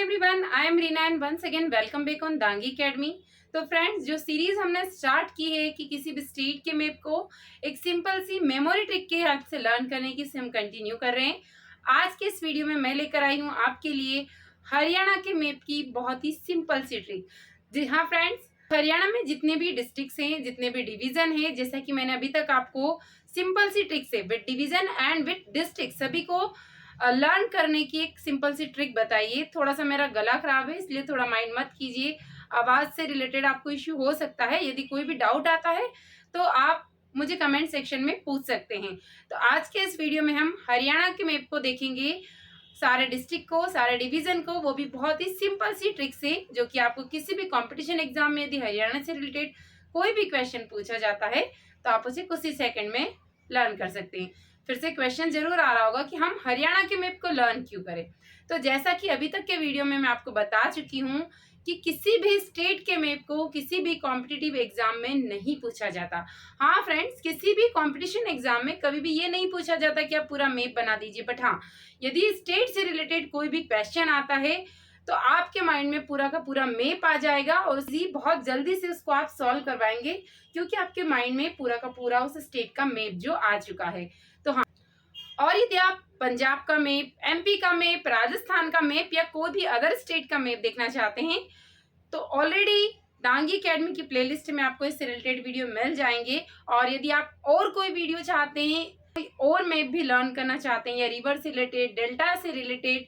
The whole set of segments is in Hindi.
everyone, I am Reena and once again welcome back on Dangi academy. तो फ्रेंड्स, जो सीरीज हमने स्टार्ट की है कि किसी भी स्टेट के मैप को एक सिंपल सी मेमोरी ट्रिक के हेल्प से लर्न करने की, हम कंटिन्यू कर रहे हैं। आज के इस वीडियो में मैं लेकर आई हूँ आपके लिए हरियाणा के मैप की बहुत ही सिंपल सी ट्रिक। जी हाँ फ्रेंड्स, हरियाणा में जितने भी डिस्ट्रिक्ट्स हैं, जितने भी डिवीजन हैं, जैसा कि मैंने अभी तक आपको सिंपल सी ट्रिक से with division and with district सभी को लर्न करने की एक सिंपल सी ट्रिक बताइए। थोड़ा सा मेरा गला खराब है, इसलिए थोड़ा माइंड मत कीजिए, आवाज से रिलेटेड आपको इश्यू हो सकता है। यदि कोई भी डाउट आता है तो आप मुझे कमेंट सेक्शन में पूछ सकते हैं। तो आज के इस वीडियो में हम हरियाणा के मैप को देखेंगे, सारे डिस्ट्रिक्ट को, सारे डिवीजन को, वो भी बहुत ही सिंपल सी ट्रिक से, जो कि आपको किसी भी कंपटीशन एग्जाम में यदि हरियाणा से रिलेटेड कोई भी क्वेश्चन पूछा जाता है तो आप उसे कुछ ही सेकंड में लर्न कर सकते हैं। फिर से क्वेश्चन जरूर आ रहा होगा कि हम हरियाणा के मैप को लर्न क्यों करें। तो जैसा कि अभी तक के वीडियो में मैं आपको बता चुकी हूँ कि किसी भी स्टेट के मैप को किसी भी कॉम्पिटिटिव एग्जाम में नहीं पूछा जाता। हाँ फ्रेंड्स, किसी भी कॉम्पिटिशन एग्जाम में कभी भी ये नहीं पूछा जाता कि आप पूरा मैप बना दीजिए, बट हाँ, यदि स्टेट से रिलेटेड कोई भी क्वेश्चन आता है तो आपके माइंड में पूरा का पूरा मैप आ जाएगा और उसी बहुत जल्दी से उसको आप सॉल्व करवाएंगे, क्योंकि आपके माइंड में पूरा का पूरा उस स्टेट का मैप जो आ चुका है। तो हाँ, और यदि आप पंजाब का मैप, एमपी का मैप, राजस्थान का मैप या कोई भी अदर स्टेट का मैप देखना चाहते हैं तो ऑलरेडी दांगी अकेडमी की प्लेलिस्ट में आपको इससे रिलेटेड वीडियो मिल जाएंगे। और यदि आप और कोई वीडियो चाहते हैं, कोई और मैप भी लर्न करना चाहते हैं या रिवर से रिलेटेड, डेल्टा से रिलेटेड,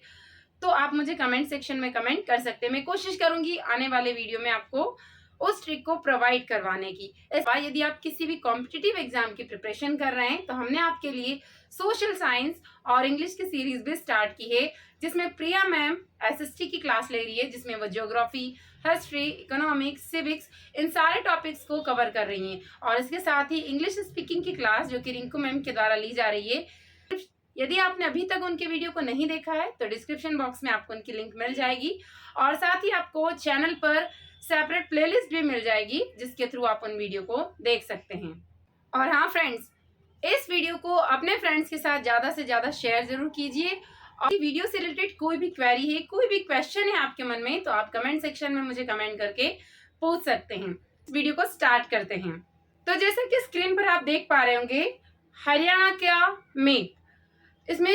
तो आप मुझे कमेंट सेक्शन में कमेंट कर सकते हैं। मैं कोशिश करूंगी आने वाले वीडियो में आपको उस ट्रिक को प्रोवाइड करवाने की। यदि आप किसी भी कॉम्पिटिटिव एग्जाम की प्रिपरेशन कर रहे हैं तो हमने आपके लिए सोशल साइंस और इंग्लिश की सीरीज भी स्टार्ट की है, जिसमें प्रिया मैम एसएसटी की क्लास ले रही है, जिसमें वो ज्योग्राफी, हिस्ट्री, इकोनॉमिक्स, सिविक्स, इन सारे टॉपिक्स को कवर कर रही हैं। और इसके साथ ही इंग्लिश स्पीकिंग की क्लास जो कि रिंकू मैम के द्वारा ली जा रही है। यदि आपने अभी तक उनके वीडियो को नहीं देखा है तो डिस्क्रिप्शन बॉक्स में आपको उनकी लिंक मिल जाएगी और साथ ही आपको चैनल पर सेपरेट प्लेलिस्ट भी मिल जाएगी, जिसके थ्रू आप उन वीडियो को देख सकते हैं। और हाँ फ्रेंड्स, इस वीडियो को अपने फ्रेंड्स के साथ ज़्यादा से ज़्यादा शेयर जरूर कीजिए। और वीडियो से रिलेटेड कोई भी क्वेरी है, कोई भी क्वेश्चन है आपके मन में, तो आप कमेंट सेक्शन में मुझे कमेंट करके पूछ सकते हैं। इस वीडियो को स्टार्ट करते हैं। तो जैसे कि स्क्रीन पर आप देख पा रहे होंगे, हरियाणा का मैप, इसमें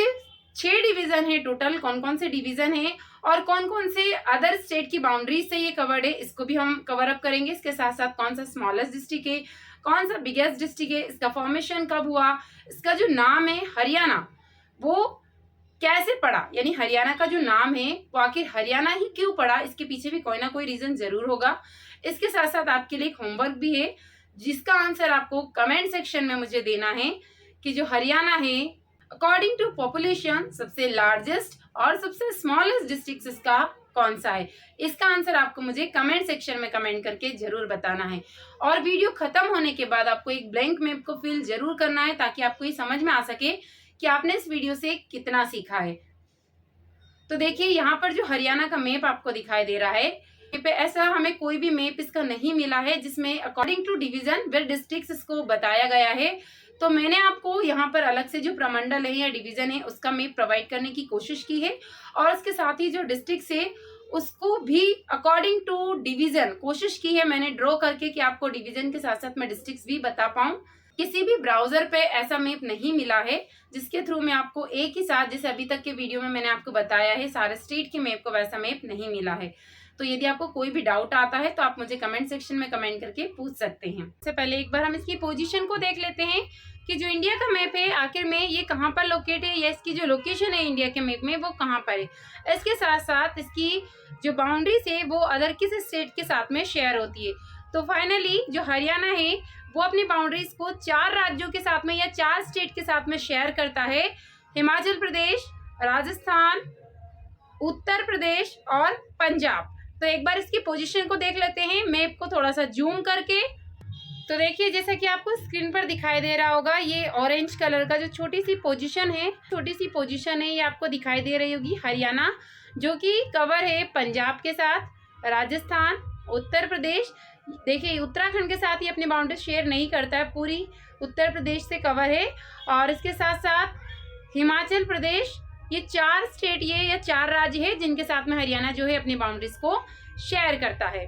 6 डिवीजन है टोटल। कौन कौन से डिवीजन है और कौन कौन से अदर स्टेट की बाउंड्रीज से ये कवर्ड है, इसको भी हम कवर अप करेंगे। इसके साथ साथ कौन सा स्मॉलेस्ट डिस्ट्रिक्ट है, कौन सा बिगेस्ट डिस्ट्रिक्ट है, इसका फॉर्मेशन कब हुआ, इसका जो नाम है हरियाणा वो कैसे पड़ा, यानी हरियाणा का जो नाम है वो आखिर हरियाणा ही क्यों पड़ा, इसके पीछे भी कोई ना कोई रीजन जरूर होगा। इसके साथ साथ आपके लिए एक होमवर्क भी है, जिसका आंसर आपको कमेंट सेक्शन में मुझे देना है कि जो हरियाणा है अकॉर्डिंग टू पॉपुलेशन सबसे लार्जेस्ट और सबसे स्मॉलेस्ट डिस्ट्रिक्ट इसका कौन सा है। इसका आंसर आपको मुझे कमेंट सेक्शन में कमेंट करके जरूर बताना है। और वीडियो खत्म होने के बाद आपको एक ब्लैंक मैप को फिल जरूर करना है, ताकि आपको ये समझ में आ सके कि आपने इस वीडियो से कितना सीखा है। तो देखिए, यहाँ पर जो हरियाणा का मैप आपको दिखाई दे रहा है, ऐसा हमें कोई भी मैप इसका नहीं मिला है जिसमें अकॉर्डिंग टू डिवीजन वे डिस्ट्रिक्ट इसको बताया गया है। तो मैंने आपको यहाँ पर अलग से जो प्रमंडल है या डिवीजन है उसका मैप प्रोवाइड करने की कोशिश की है, और उसके साथ ही जो डिस्ट्रिक्ट है उसको भी अकॉर्डिंग टू डिवीजन कोशिश की है मैंने ड्रॉ करके, कि आपको डिवीजन के साथ साथ मैं डिस्ट्रिक्ट भी बता पाऊँ। किसी भी ब्राउजर पे ऐसा मैप नहीं मिला है जिसके थ्रू मैं आपको एक ही साथ, जैसे अभी तक के वीडियो में मैंने आपको बताया है सारे स्टेट के मैप को, वैसा मैप नहीं मिला है। तो यदि आपको कोई भी डाउट आता है तो आप मुझे कमेंट सेक्शन में कमेंट करके पूछ सकते हैं। इससे पहले एक बार हम इसकी पोजीशन को देख लेते हैं कि जो इंडिया का मैप है आखिर में ये कहाँ पर लोकेट है, या इसकी जो लोकेशन है इंडिया के मैप में वो कहाँ पर है। इसके साथ साथ इसकी जो बाउंड्रीज है वो अदर किस स्टेट के साथ में शेयर होती है। तो फाइनली जो हरियाणा है वो अपनी बाउंड्रीज को 4 राज्यों के साथ में या 4 स्टेट के साथ में शेयर करता है, हिमाचल प्रदेश, राजस्थान, उत्तर प्रदेश और पंजाब। तो एक बार इसकी पोजीशन को देख लेते हैं मैप को थोड़ा सा जूम करके। तो देखिए, जैसा कि आपको स्क्रीन पर दिखाई दे रहा होगा, ये ऑरेंज कलर का जो छोटी सी पोजीशन है ये आपको दिखाई दे रही होगी हरियाणा, जो कि कवर है पंजाब के साथ, राजस्थान, उत्तर प्रदेश। देखिए, उत्तराखंड के साथ ही अपनी बाउंड्री शेयर नहीं करता है, पूरी उत्तर प्रदेश से कवर है। और इसके साथ साथ हिमाचल प्रदेश, ये 4 स्टेट या 4 राज्य है जिनके साथ में हरियाणा जो है अपनी बाउंड्रीज को शेयर करता है।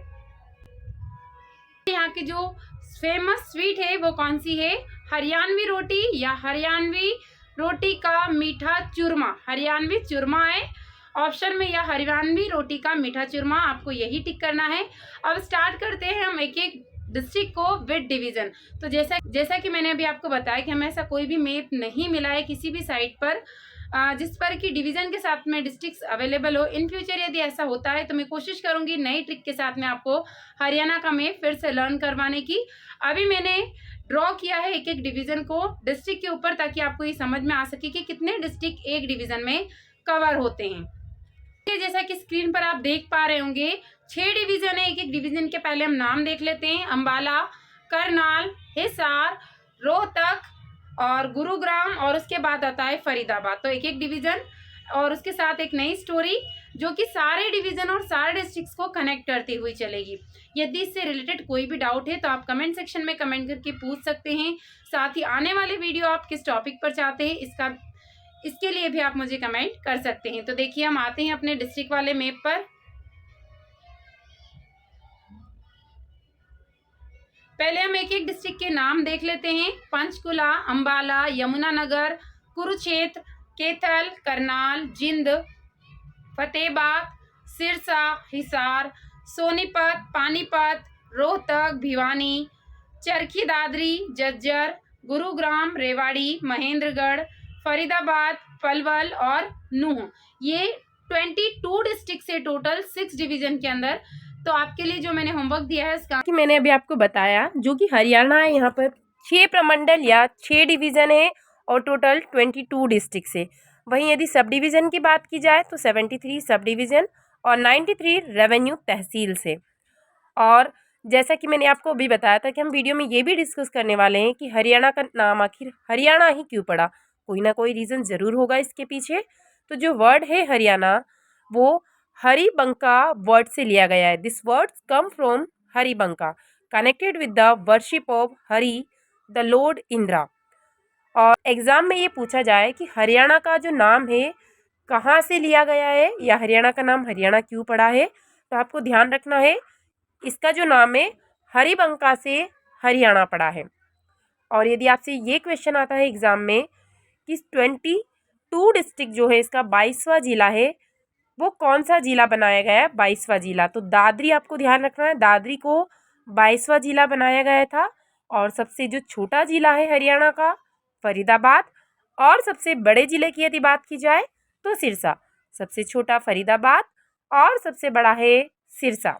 यहाँ की जो फेमस स्वीट है वो कौन सी है? हरियाणवी रोटी या हरियाणवी रोटी का मीठा चूरमा। हरियाणवी चूरमा है ऑप्शन में, या हरियाणवी रोटी का मीठा चूरमा, आपको यही टिक करना है। अब स्टार्ट करते हैं हम एक एक डिस्ट्रिक्ट को विद डिवीजन। तो जैसा कि मैंने अभी आपको बताया कि हमें ऐसा कोई भी मैप नहीं मिला है किसी भी साइट पर जिस पर कि डिवीजन के साथ में डिस्ट्रिक्ट्स अवेलेबल हो। इन फ्यूचर यदि ऐसा होता है तो मैं कोशिश करूंगी नई ट्रिक के साथ में आपको हरियाणा का मैप फिर से लर्न करवाने की। अभी मैंने ड्रॉ किया है एक एक डिवीजन को डिस्ट्रिक्ट के ऊपर, ताकि आपको ये समझ में आ सके कि कितने डिस्ट्रिक्ट एक डिवीजन में कवर होते हैं। जैसा कि स्क्रीन पर आप देख पा रहे होंगे 6 डिवीजन है। एक एक डिवीजन के पहले हम नाम देख लेते हैं। अंबाला, करनाल, हिसार, रोहतक और गुरुग्राम, और उसके बाद आता है फरीदाबाद। तो एक एक डिवीजन और उसके साथ एक नई स्टोरी जो कि सारे डिवीजन और सारे डिस्ट्रिक्ट्स को कनेक्ट करती हुई चलेगी। यदि इससे रिलेटेड कोई भी डाउट है तो आप कमेंट सेक्शन में कमेंट करके पूछ सकते हैं। साथ ही आने वाले वीडियो आप किस टॉपिक पर चाहते हैं इसके लिए भी आप मुझे कमेंट कर सकते हैं। तो देखिए हम आते हैं अपने डिस्ट्रिक्ट वाले मैप पर। पहले हम एक एक डिस्ट्रिक्ट के नाम देख लेते हैं। पंचकुला, अंबाला, यमुनानगर, कुरुक्षेत्र, कैथल, करनाल, जिंद, फतेहबाद, सिरसा, हिसार, सोनीपत, पानीपत, रोहतक, भिवानी, चरखी दादरी, झज्जर, गुरुग्राम, रेवाड़ी, महेंद्रगढ़, फरीदाबाद, पलवल और नूह। ये 22 डिस्ट्रिक्ट से टोटल 6 डिवीजन के अंदर। तो आपके लिए जो मैंने होमवर्क दिया है इसका कि मैंने अभी आपको बताया जो कि हरियाणा है, यहाँ पर 6 प्रमंडल या 6 डिवीज़न है और टोटल 22 डिस्ट्रिक्ट है। वहीं यदि सब डिवीज़न की बात की जाए तो 73 सब डिवीज़न और 93 रेवेन्यू तहसील से। और जैसा कि मैंने आपको अभी बताया था कि हम वीडियो में ये भी डिस्कस करने वाले हैं कि हरियाणा का नाम आखिर हरियाणा ही क्यों पड़ा। कोई ना कोई रीज़न ज़रूर होगा इसके पीछे। तो जो वर्ड है हरियाणा वो हरिबंका वर्ड से लिया गया है। दिस वर्ड कम फ्रॉम हरिबंका connected with the worship of Hari the lord Indra. और एग्ज़ाम में ये पूछा जाए कि हरियाणा का जो नाम है कहाँ से लिया गया है या हरियाणा का नाम हरियाणा क्यों पड़ा है, तो आपको ध्यान रखना है इसका जो नाम है हरिबंका से हरियाणा पड़ा है। और यदि आपसे ये क्वेश्चन आता है एग्ज़ाम में कि 22 डिस्ट्रिक्ट जो है इसका 22वां जिला है, वो कौन सा जिला बनाया गया है? 22वां जिला। तो दादरी आपको ध्यान रखना है, दादरी को 22वां जिला बनाया गया था। और सबसे जो छोटा जिला है हरियाणा का फरीदाबाद, और सबसे बड़े जिले की यदि बात की जाए तो सिरसा। सबसे छोटा फरीदाबाद और सबसे बड़ा है सिरसा।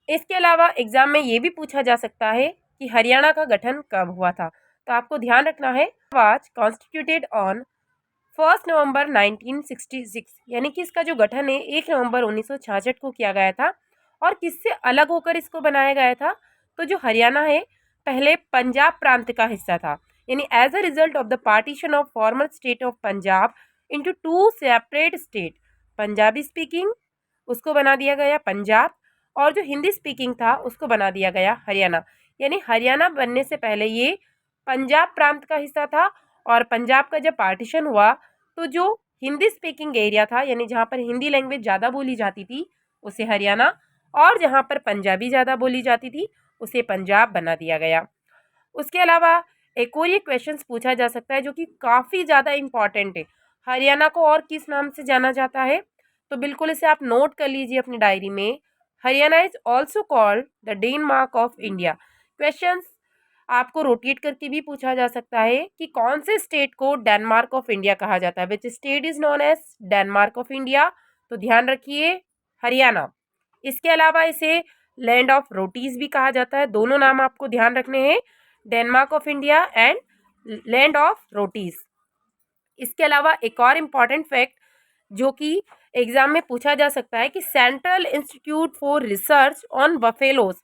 इसके अलावा एग्जाम में ये भी पूछा जा सकता है कि हरियाणा का गठन कब हुआ था। तो आपको ध्यान रखना है वाज कॉन्स्टिट्यूटेड ऑन 1 नवंबर 1966, यानी कि इसका जो गठन है 1 नवंबर 1966 को किया गया था। और किससे अलग होकर इसको बनाया गया था? तो जो हरियाणा है पहले पंजाब प्रांत का हिस्सा था, यानी as a result of the partition of former state of Punjab into 2 separate state, Punjabi speaking उसको बना दिया गया पंजाब, और जो हिंदी स्पीकिंग था उसको बना दिया गया हरियाणा। यानी हरियाणा बनने से पहले ये पंजाब प्रांत का हिस्सा था, और पंजाब का जब पार्टीशन हुआ तो जो हिंदी स्पीकिंग एरिया था, यानी जहाँ पर हिंदी लैंग्वेज ज़्यादा बोली जाती थी उसे हरियाणा, और जहाँ पर पंजाबी ज़्यादा बोली जाती थी उसे पंजाब बना दिया गया। उसके अलावा एक और ये क्वेश्चन पूछा जा सकता है जो कि काफ़ी ज़्यादा इम्पॉर्टेंट है, हरियाणा को और किस नाम से जाना जाता है? तो बिल्कुल इसे आप नोट कर लीजिए अपनी डायरी में। Haryana is also called the Denmark of India. Questions आपको रोटेट करके भी पूछा जा सकता है कि कौन से स्टेट को डेनमार्क ऑफ इंडिया कहा जाता है, which state is known as Denmark of India. तो ध्यान रखिए हरियाणा। इसके अलावा इसे लैंड ऑफ रोटीज भी कहा जाता है। दोनों नाम आपको ध्यान रखने हैं, Denmark of India and land of rotis. इसके अलावा एक और इम्पॉर्टेंट फैक्ट जो कि एग्जाम में पूछा जा सकता है कि central institute for research on buffaloes,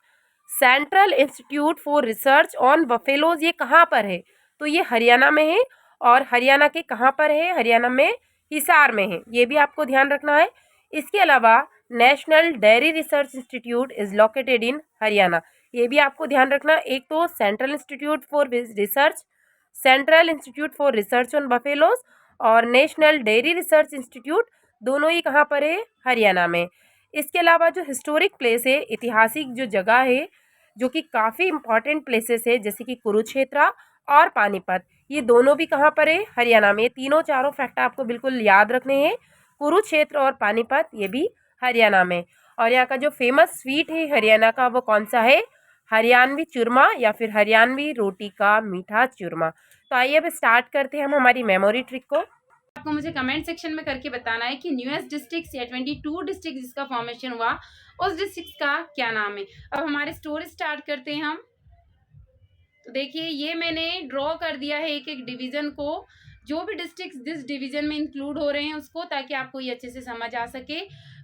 central institute for research on buffaloes ये कहाँ पर है? तो ये हरियाणा में है। और हरियाणा के कहाँ पर है? हरियाणा में हिसार में है, ये भी आपको ध्यान रखना है। इसके अलावा national dairy research institute is located in Haryana, ये भी आपको ध्यान रखना। एक तो central institute for research, central institute for research on buffaloes, और नेशनल डेयरी रिसर्च इंस्टीट्यूट, दोनों ही कहाँ पर है? हरियाणा में। इसके अलावा जो हिस्टोरिक प्लेस है, ऐतिहासिक जो जगह है, जो कि काफ़ी इम्पॉर्टेंट प्लेसेस है, जैसे कि कुरुक्षेत्र और पानीपत, ये दोनों भी कहाँ पर है? हरियाणा में। ये तीनों चारों फैक्ट आपको बिल्कुल याद रखने हैं। कुरुक्षेत्र और पानीपत ये भी हरियाणा में। और यहाँ का जो फेमस स्वीट है हरियाणा का, वो कौन सा है? हरियाणवी चूरमा या फिर हरियाणवी रोटी का मीठा चूरमा। तो आइए अब स्टार्ट करते हैं हम हमारी मेमोरी ट्रिक को। आपको मुझे कमेंट सेक्शन में करके बताना है कि न्यूएस्ट डिस्ट्रिक्ट या 22 डिस्ट्रिक्ट जिसका फॉर्मेशन हुआ उस डिस्ट्रिक्ट का क्या नाम है। अब हमारे स्टोरी स्टार्ट करते हैं हम। तो देखिए ये मैंने ड्रॉ कर दिया है एक एक डिवीजन को, जो भी डिस्ट्रिक्ट जिस डिवीजन में इंक्लूड हो रहे हैं उसको, ताकि आपको ये अच्छे से समझ आ सके।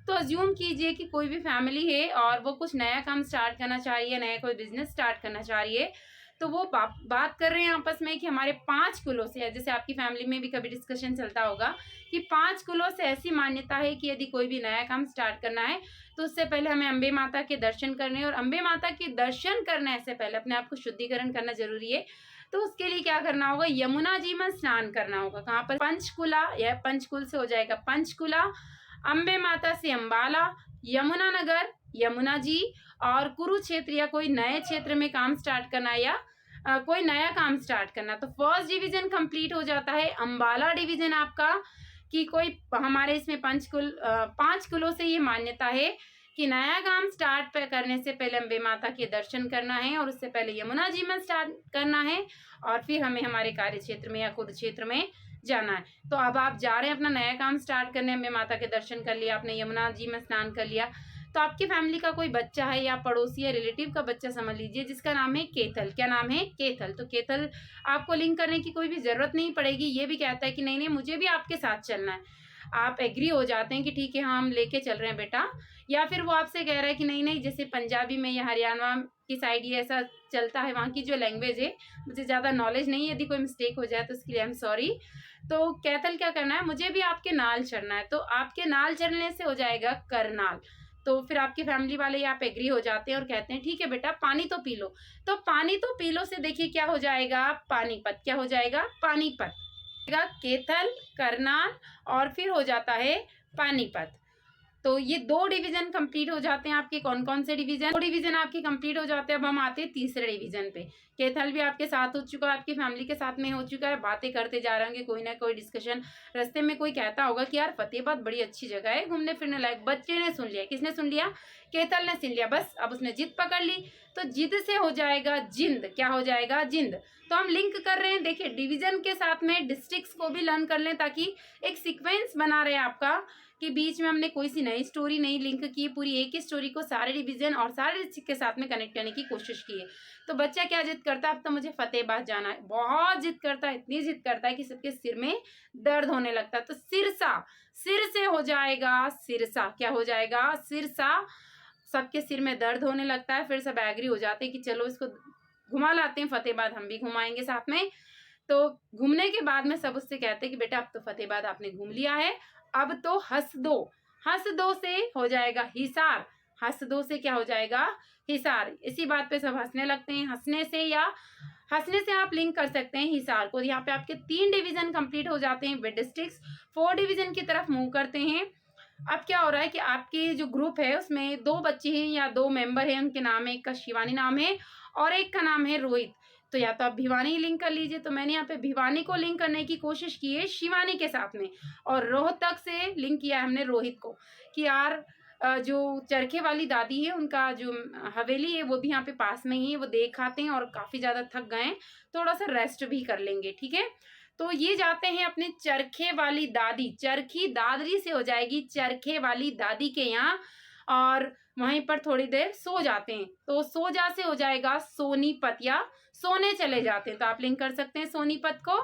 तो अज्यूम कीजिए कि कोई भी फैमिली है और वो कुछ नया काम स्टार्ट करना चाह रही है, नया कोई बिजनेस स्टार्ट करना चाह रही है। तो वो बात कर रहे हैं आपस में कि हमारे 5 कुलों से, जैसे आपकी फैमिली में भी कभी डिस्कशन चलता होगा कि 5 कुलों से ऐसी मान्यता है कि यदि कोई भी नया काम स्टार्ट करना है तो उससे पहले हमें अम्बे माता के दर्शन करने हैं, और अम्बे माता के दर्शन करने से पहले अपने आप को शुद्धिकरण करना जरूरी है। तो उसके लिए क्या करना होगा? यमुना जी में स्नान करना होगा। कहाँ पर? पंचकुला, या पंचकुल से हो जाएगा पंचकुला, अम्बे माता से अम्बाला, यमुना नगर यमुना जी, और कुरुक्षेत्र या कोई नए क्षेत्र में काम स्टार्ट करना, या कोई नया काम स्टार्ट करना। तो फर्स्ट डिवीजन कंप्लीट हो जाता है। अम्बाला डिवीजन आपका कि कोई हमारे इसमें 5 कुलों से ये मान्यता है कि नया काम स्टार्ट करने से पहले अम्बे माता के दर्शन करना है, और उससे पहले यमुना जी में स्टार्ट करना है, और फिर हमें हमारे कार्य क्षेत्र में या कुरुक्षेत्र में जाना है। तो अब आप जा रहे हैं अपना नया काम स्टार्ट करने, अम्बे माता के दर्शन कर लिया आपने, यमुना जी में स्नान कर लिया। तो आपकी फैमिली का कोई बच्चा है या पड़ोसी या रिलेटिव का बच्चा समझ लीजिए, जिसका नाम है केथल। क्या नाम है? केथल। तो केथल आपको लिंक करने की कोई भी जरूरत नहीं पड़ेगी। ये भी कहता है कि नहीं नहीं मुझे भी आपके साथ चलना है। आप एग्री हो जाते हैं कि ठीक है हाँ हम लेके चल रहे हैं बेटा। या फिर वो आपसे कह रहा है कि नहीं नहीं, जैसे पंजाबी में या हरियाणा की साइड ये ऐसा चलता है, वहाँ की जो लैंग्वेज है, मुझे ज़्यादा नॉलेज नहीं है, यदि कोई मिस्टेक हो जाए तो उसके लिए आई एम सॉरी। तो कैथल क्या करना है? मुझे भी आपके नाल चढ़ना है। तो आपके नाल चढ़ने से हो जाएगा करनाल। तो फिर आपकी फैमिली वाले आप एग्री हो जाते हैं और कहते हैं ठीक है बेटा पानी तो पी लो। तो पानी तो पी लो से देखिए क्या हो जाएगा? पानीपत। क्या हो जाएगा? पानीपत। केथल, करनाल, और फिर हो जाता है पानीपत। तो ये 2 डिवीजन कंप्लीट हो जाते हैं आपके। कौन कौन से डिवीजन? 2 डिवीजन आपके कंप्लीट हो जाते हैं। अब हम आते हैं तीसरे डिवीजन पे। केथल भी आपके साथ हो चुका है, आपकी फैमिली के साथ में हो चुका है। बातें करते जा रहे होंगे, कोई ना कोई डिस्कशन। रास्ते में कोई कहता होगा कि यार फतेहाबाद बड़ी अच्छी जगह है घूमने फिरने लायक। बच्चे ने सुन लिया। किसने सुन लिया? केथल ने सुन लिया। बस अब उसने जिद पकड़ ली। तो जिद से हो जाएगा जिंद। क्या हो जाएगा? जिंद। तो हम लिंक कर रहे हैं, देखिए डिवीजन के साथ में डिस्ट्रिक्ट्स को भी लर्न कर लें, ताकि एक सीक्वेंस बना रहे आपका कि बीच में हमने कोई सी नई स्टोरी नहीं लिंक की, पूरी एक ही स्टोरी को सारे डिवीजन और सारे डिस्ट्रिक्ट के साथ में कनेक्ट करने की कोशिश की है। तो बच्चा क्या जिद करता है? अब तो मुझे फतेहाबाद जाना है। बहुत जिद करता है, इतनी जिद करता है कि सबके सिर में दर्द होने लगता है। तो सिरसा, सिर से हो जाएगा सिरसा। क्या हो जाएगा? सिरसा। सबके सिर में दर्द होने लगता है। फिर सब एग्री हो जाते हैं कि चलो इसको घुमा लाते हैं फतेहाबाद, हम भी घुमाएंगे साथ में। तो घूमने के बाद में सब उससे कहते हैं कि बेटा अब तो फतेहाबाद आपने घूम लिया है, अब तो हंस दो। हंस दो से हो जाएगा हिसार। हंस दो से क्या हो जाएगा? हिसार। इसी बात पे सब हंसने लगते हैं। हंसने से या हंसने से आप लिंक कर सकते हैं हिसार को। यहाँ पे आपके 3 डिवीजन कंप्लीट हो जाते हैं विद डिस्ट्रिक्ट्स। 4 डिवीजन की तरफ मूव करते हैं। अब क्या हो रहा है कि आपके जो ग्रुप है उसमें 2 बच्चे हैं या 2 मेंबर हैं, उनके नाम है, एक का शिवानी नाम है और एक का नाम है रोहित। तो या तो आप भिवानी लिंक कर लीजिए। तो मैंने यहाँ पे भिवानी को लिंक करने की कोशिश की है शिवानी के साथ में, और रोहतक से लिंक किया है हमने रोहित को कि यार जो चरखे वाली दादी है उनका जो हवेली है वो भी यहाँ पे पास में ही है, वो देख आते हैं और काफी ज्यादा थक गए हैं, थोड़ा सा रेस्ट भी कर लेंगे। ठीक है, तो ये जाते हैं अपने चरखे वाली दादी, चरखी दादरी से हो जाएगी चरखे वाली दादी के यहाँ, और वहीं पर थोड़ी देर सो जाते हैं। तो सो जा से हो जाएगा सोनीपत, या सोने चले जाते हैं। तो आप लिंक कर सकते हैं सोनीपत को।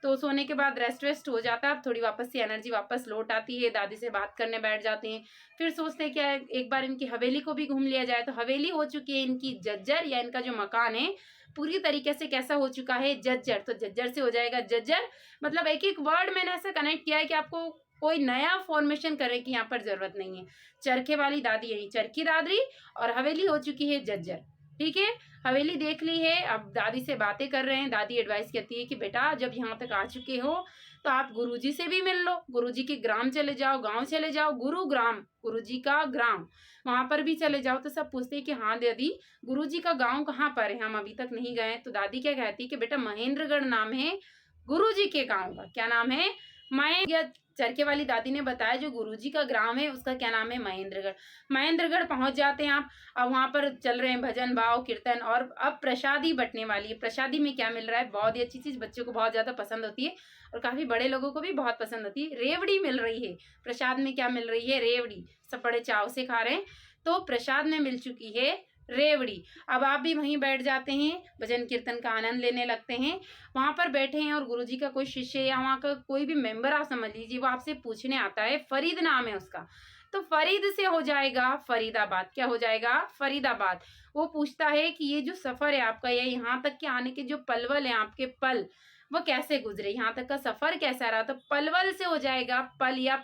तो सोने के बाद रेस्ट वेस्ट हो जाता है, अब थोड़ी वापस से एनर्जी वापस लौट आती है, दादी से बात करने बैठ जाते हैं। फिर सोचते हैं क्या एक बार इनकी हवेली को भी घूम लिया जाए। तो हवेली हो चुकी है इनकी जज्जर, या इनका जो मकान है पूरी तरीके से कैसा हो चुका है? जज्जर। तो जज्जर से हो जाएगा जज्जर। मतलब एक एक वर्ड मैंने ऐसा कनेक्ट किया है कि आपको कोई नया फॉर्मेशन करने की यहाँ पर जरूरत नहीं है। चरखे वाली दादी यानी चरखी दादरी, और हवेली हो चुकी है जज्जर। ठीक है, हवेली देख ली है, अब दादी से बातें कर रहे हैं। दादी एडवाइस कहती है कि बेटा जब यहाँ तक आ चुके हो तो आप गुरुजी से भी मिल लो, गुरुजी के ग्राम चले जाओ, गांव चले जाओ, गुरुग्राम, गुरुजी का ग्राम, वहां पर भी चले जाओ। तो सब पूछते हैं कि हाँ दादी गुरुजी का गांव कहाँ पर है, हम अभी तक नहीं गए। तो दादी क्या कहती है कि बेटा महेंद्रगढ़ नाम है गुरुजी के गांव का। क्या नाम है? महेंद्र। चरखे वाली दादी ने बताया जो गुरुजी का ग्राम है उसका क्या नाम है? महेंद्रगढ़। महेंद्रगढ़ पहुंच जाते हैं आप। अब वहां पर चल रहे हैं भजन भाव कीर्तन, और अब प्रसादी बंटने वाली है। प्रसादी में क्या मिल रहा है? बहुत ही अच्छी चीज, बच्चों को बहुत ज्यादा पसंद होती है और काफी बड़े लोगों को भी बहुत पसंद होती है। रेवड़ी मिल रही है प्रसाद में। क्या मिल रही है? रेवड़ी। सब बड़े चाव से खा रहे हैं। तो प्रसाद में मिल चुकी है रेवड़ी। अब आप भी वहीं बैठ जाते हैं, भजन कीर्तन का आनंद लेने लगते हैं। वहां पर बैठे हैं और गुरुजी का कोई शिष्य या वहां का कोई भी मेंबर आप समझ लीजिए, वो आपसे पूछने आता है, फरीद नाम है उसका। तो फरीद से हो जाएगा फरीदाबाद। क्या हो जाएगा? फरीदाबाद। वो पूछता है कि ये जो सफर है आपका, ये यहाँ तक के आने के जो पलवल है आपके पल, वो कैसे गुजरे, यहाँ तक का सफर कैसा रहा? तो पलवल से हो जाएगा पल, या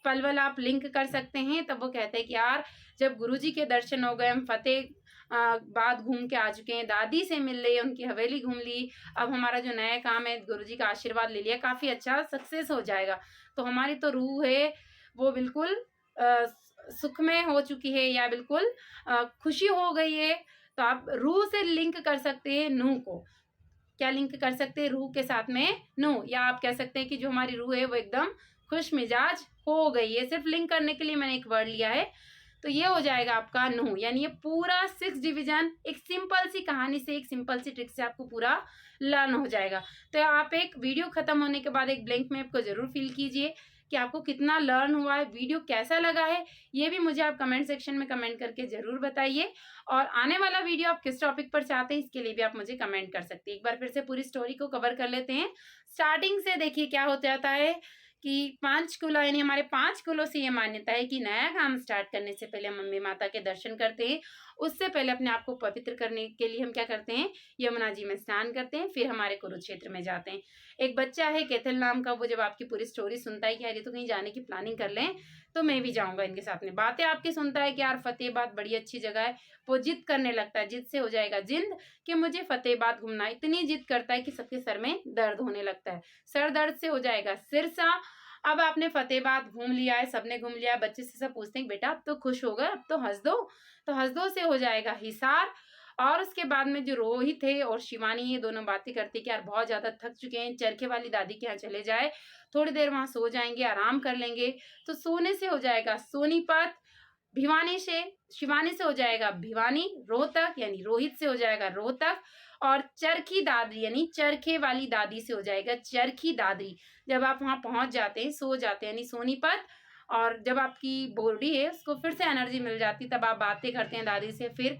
पलवल आप लिंक कर सकते हैं। तब वो कहते हैं कि यार जब गुरुजी के दर्शन हो गए, हम फतेह बाद घूम के आ चुके हैं, दादी से मिल ली, उनकी हवेली घूम ली, अब हमारा जो नया काम है गुरुजी का आशीर्वाद ले लिया, काफी अच्छा सक्सेस हो जाएगा। तो हमारी तो रूह है वो बिल्कुल सुख में हो चुकी है, या बिल्कुल खुशी हो गई है। तो आप रूह से लिंक कर सकते हैं नूह को। क्या लिंक कर सकते हैं? रूह के साथ में नूह। या आप कह सकते हैं कि जो हमारी रूह है वो एकदम खुश मिजाज हो गई है। सिर्फ लिंक करने के लिए मैंने एक वर्ड लिया है। तो ये हो जाएगा आपका नूह। यानी ये पूरा 6 डिवीजन एक सिंपल सी कहानी से, एक सिंपल सी ट्रिक से आपको पूरा लर्न हो जाएगा। तो आप एक वीडियो खत्म होने के बाद एक ब्लैंक मैप को जरूर फिल कीजिए कि आपको कितना लर्न हुआ है, वीडियो कैसा लगा है, ये भी मुझे आप कमेंट सेक्शन में कमेंट करके जरूर बताइए। और आने वाला वीडियो आप किस टॉपिक पर चाहते हैं इसके लिए भी आप मुझे कमेंट कर सकते हैं। एक बार फिर से पूरी स्टोरी को कवर कर लेते हैं। स्टार्टिंग से देखिए क्या हो जाता है कि 5 कुलों, यानी हमारे 5 कुलों से ये मान्यता है कि नया काम स्टार्ट करने से पहले हम मम्मी माता के दर्शन करते हैं। उससे पहले अपने आप को पवित्र करने के लिए हम क्या करते हैं? यमुना जी में स्नान करते हैं, फिर हमारे कुरुक्षेत्र में जाते हैं। एक बच्चा है कैथल नाम का, वो जब आपकी पूरी स्टोरी सुनता है कि यार ये तो कहीं जाने की प्लानिंग कर लें, तो मैं भी जाऊंगा इनके साथ में। बातें आपकी सुनता है कि यार फतेहाबाद बड़ी अच्छी जगह है, वो जिद करने लगता है। जिद से हो जाएगा जिंद कि मुझे फतेहाबाद घूमना। इतनी जिद करता है कि सबके सर में दर्द होने लगता है। सर दर्द से हो जाएगा सिरसा। अब आपने फतेहाबाद घूम लिया है, सबने घूम लिया है, बच्चे से सब पूछते हैं बेटा अब तो खुश हो गए, अब तो हंस दो। तो हंस दो से हो जाएगा हिसार। और उसके बाद में जो रोहित है और शिवानी, ये दोनों बातें करते कि यार बहुत ज्यादा थक चुके हैं, चरखे वाली दादी के यहाँ चले जाए, थोड़ी देर वहां सो जाएंगे, आराम कर लेंगे। तो सोने से हो जाएगा सोनीपत। भिवानी से, शिवानी से हो जाएगा भिवानी। रोहतक यानी रोहित से हो जाएगा रोहतक। और चरखी दादरी यानी चरखे वाली दादी से हो जाएगा चरखी दादरी। जब आप वहां पहुंच जाते हैं, सो जाते हैं यानी सोनीपत, और जब आपकी बॉडी है उसको फिर से एनर्जी मिल जाती, तब आप बातें करते हैं दादी से। फिर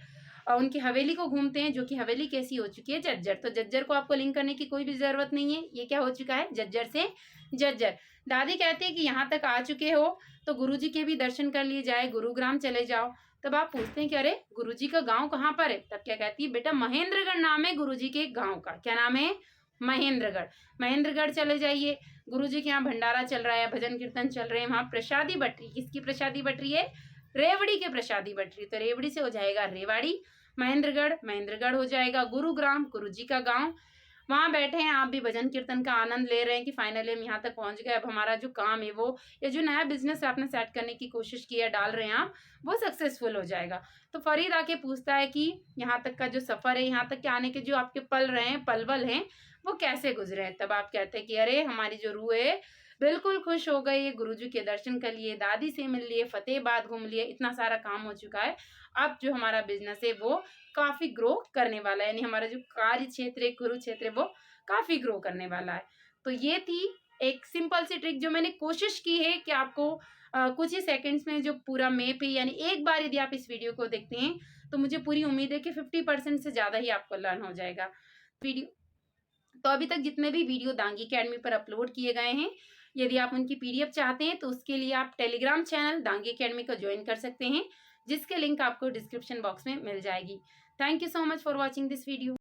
उनकी हवेली को घूमते हैं, जो कि हवेली कैसी हो चुकी है? जज्जर। तो जज्जर को आपको लिंक करने की कोई भी जरूरत नहीं है, ये क्या हो चुका है? जज्जर से जज्जर। दादी कहती है कि यहाँ तक आ चुके हो तो गुरुजी के भी दर्शन कर लिए जाए, गुरुग्राम चले जाओ। तब आप पूछते हैं कि अरे गुरुजी का गांव कहाँ पर है? तब क्या कहती है? बेटा महेंद्रगढ़ नाम है गुरुजी के गांव का। क्या नाम है? महेंद्रगढ़। महेंद्रगढ़ चले जाइए, गुरुजी के यहाँ भंडारा चल रहा है, भजन कीर्तन चल रहे हैं, वहां प्रसादी बट रही। किसकी प्रसादी बट रही है? रेवड़ी के प्रसादी बट रही। तो रेवड़ी से हो जाएगा रेवाड़ी। महेंद्रगढ़, महेंद्रगढ़ हो जाएगा गुरुग्राम, गुरुजी का गांव। वहां बैठे हैं आप भी, भजन कीर्तन का आनंद ले रहे हैं कि फाइनली हम यहाँ तक पहुंच गए। अब हमारा जो काम है वो, या जो नया बिजनेस आपने सेट करने की कोशिश की है, डाल रहे हैं आप, वो सक्सेसफुल हो जाएगा। तो फरीद आके पूछता है कि यहाँ तक का जो सफर है, यहाँ तक के आने के जो आपके पल रहे हैं, पलवल हैं, वो कैसे गुजरे हैं? तब आप कहते हैं कि अरे हमारी जो रूह है बिल्कुल खुश हो गई, गुरुजी के दर्शन कर लिए, दादी से मिल लिए, फतेहाबाद घूम लिए, इतना सारा काम हो चुका है। अब जो हमारा बिजनेस है वो काफी ग्रो करने वाला है, यानी हमारा जो कार्य क्षेत्र है, कुरुक्षेत्र है, वो काफी ग्रो करने वाला है। तो ये थी एक सिंपल सी ट्रिक जो मैंने कोशिश की है कि आपको कुछ ही सेकंड्स में जो पूरा मैप है, यानी एक बार यदि आप इस वीडियो को देखते हैं तो मुझे पूरी उम्मीद है कि 50% से ज्यादा ही आपको लर्न हो जाएगा वीडियो। तो अभी तक जितने भी वीडियो दांगी अकेडमी पर अपलोड किए गए हैं, यदि आप उनकी पीडीएफ चाहते हैं तो उसके लिए आप टेलीग्राम चैनल दांगी अकेडमी को ज्वाइन कर सकते हैं, जिसके लिंक आपको डिस्क्रिप्शन बॉक्स में मिल जाएगी। Thank you so much for watching this video.